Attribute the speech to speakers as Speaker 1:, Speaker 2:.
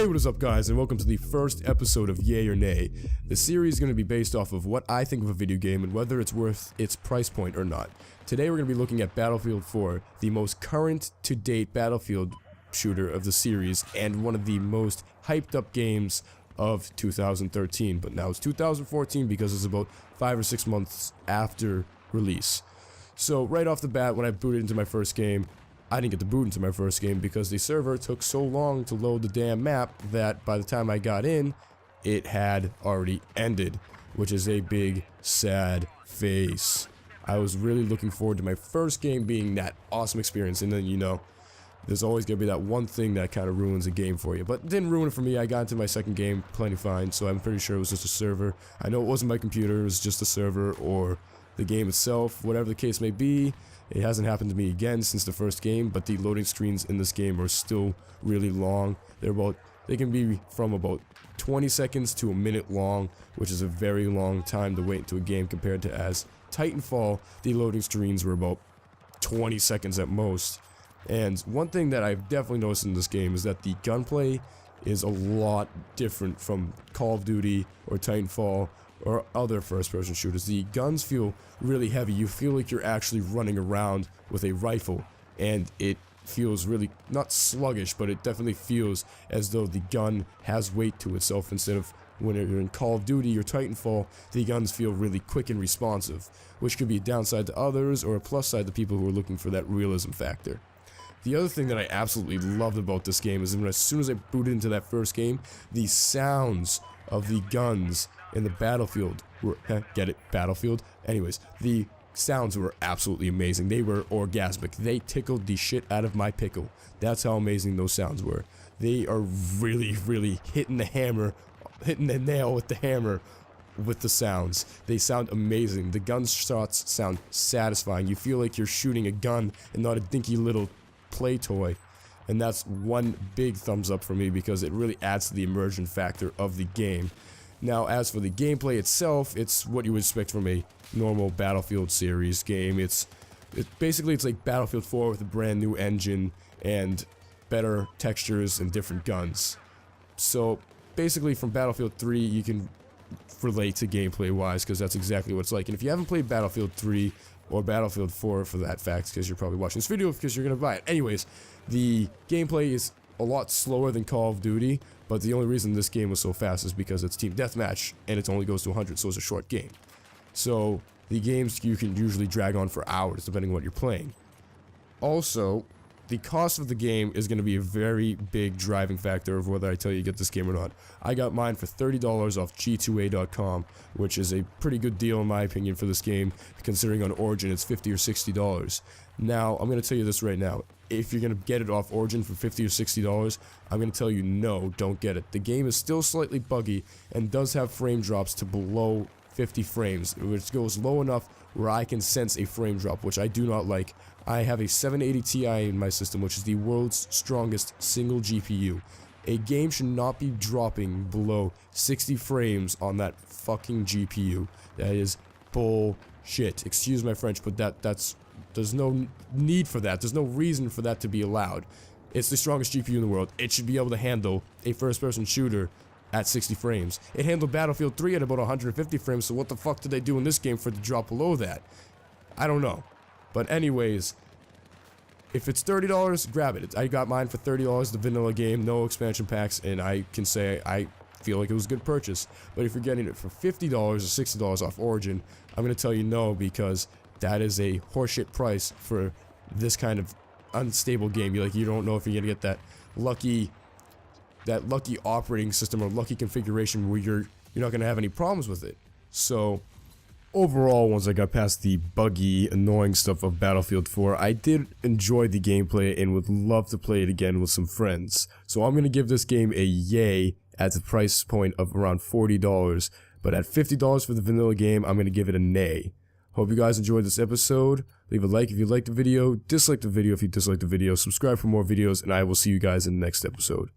Speaker 1: Hey, what is up guys, and welcome to the first episode of Yay or Nay. The series is going to be based off of what I think of a video game and whether it's worth its price point or not. Today we're going to be looking at Battlefield 4, the most current to date Battlefield shooter of the series and one of the most hyped up games of 2013, but now it's 2014 because it's about 5 or 6 months after release. So right off the bat, when I booted into my first game, I didn't get to boot into my first game because the server took so long to load the damn map that by the time I got in, it had already ended, which is a big, sad face. I was really looking forward to my first game being that awesome experience, and then, you know, there's always going to be that one thing that kind of ruins a game for you. But it didn't ruin it for me. I got into my second game plenty fine, so I'm pretty sure it was just a server. I know it wasn't my computer, it was just a server or the game itself, whatever the case may be. It hasn't happened to me again since the first game, but the loading screens in this game are still really long. They can be from about 20 seconds to a minute long, which is a very long time to wait into a game compared to as Titanfall, the loading screens were about 20 seconds at most. And one thing that I've definitely noticed in this game is that the gunplay is a lot different from Call of Duty or Titanfall or other first-person shooters. The guns feel really heavy. You feel like you're actually running around with a rifle, and it feels really, not sluggish, but it definitely feels as though the gun has weight to itself instead of when you're in Call of Duty or Titanfall, the guns feel really quick and responsive, which could be a downside to others or a plus side to people who are looking for that realism factor. The other thing that I absolutely loved about this game is that as soon as I booted into that first game, the sounds of the guns in the Battlefield were, get it, Battlefield? Anyways, the sounds were absolutely amazing. They were orgasmic. They tickled the shit out of my pickle. That's how amazing those sounds were. They are really, really hitting the nail with the hammer with the sounds. They sound amazing. The gunshots sound satisfying. You feel like you're shooting a gun and not a dinky little play toy. And that's one big thumbs up for me because it really adds to the immersion factor of the game. Now, as for the gameplay itself, it's what you would expect from a normal Battlefield series game. It's like Battlefield 4 with a brand new engine and better textures and different guns. So basically from Battlefield 3 you can relate to gameplay wise because that's exactly what it's like. And if you haven't played Battlefield 3 or Battlefield 4 for that fact, because you're probably watching this video because you're gonna buy it. Anyways, the gameplay is a lot slower than Call of Duty, but the only reason this game was so fast is because it's team deathmatch and it only goes to 100, so it's a short game. So the games you can usually drag on for hours depending on what you're playing. Also, the cost of the game is going to be a very big driving factor of whether I tell you to get this game or not. I got mine for $30 off G2A.com, which is a pretty good deal in my opinion for this game, considering on Origin it's $50 or $60. Now, I'm going to tell you this right now. If you're going to get it off Origin for $50 or $60, I'm going to tell you no, don't get it. The game is still slightly buggy and does have frame drops to below 50 frames, which goes low enough where I can sense a frame drop, which I do not like. I have a 780 Ti in my system, which is the world's strongest single GPU. A game should not be dropping below 60 frames on that fucking GPU. That is bullshit. Excuse my French, but there's no need for that. There's no reason for that to be allowed. It's the strongest GPU in the world. It should be able to handle a first-person shooter at 60 frames. It handled Battlefield 3 at about 150 frames, so what the fuck did they do in this game for it to drop below that? I don't know. But anyways, if it's $30, grab it. I got mine for $30, the vanilla game, no expansion packs, and I can say I feel like it was a good purchase. But if you're getting it for $50 or $60 off Origin, I'm going to tell you no, because that is a horseshit price for this kind of unstable game. You don't know if you're going to get that lucky operating system or lucky configuration where you're not going to have any problems with it. So overall, once I got past the buggy, annoying stuff of Battlefield 4, I did enjoy the gameplay and would love to play it again with some friends. So I'm going to give this game a yay at the price point of around $40, but at $50 for the vanilla game, I'm going to give it a nay. Hope you guys enjoyed this episode. Leave a like if you liked the video, dislike the video if you disliked the video, subscribe for more videos, and I will see you guys in the next episode.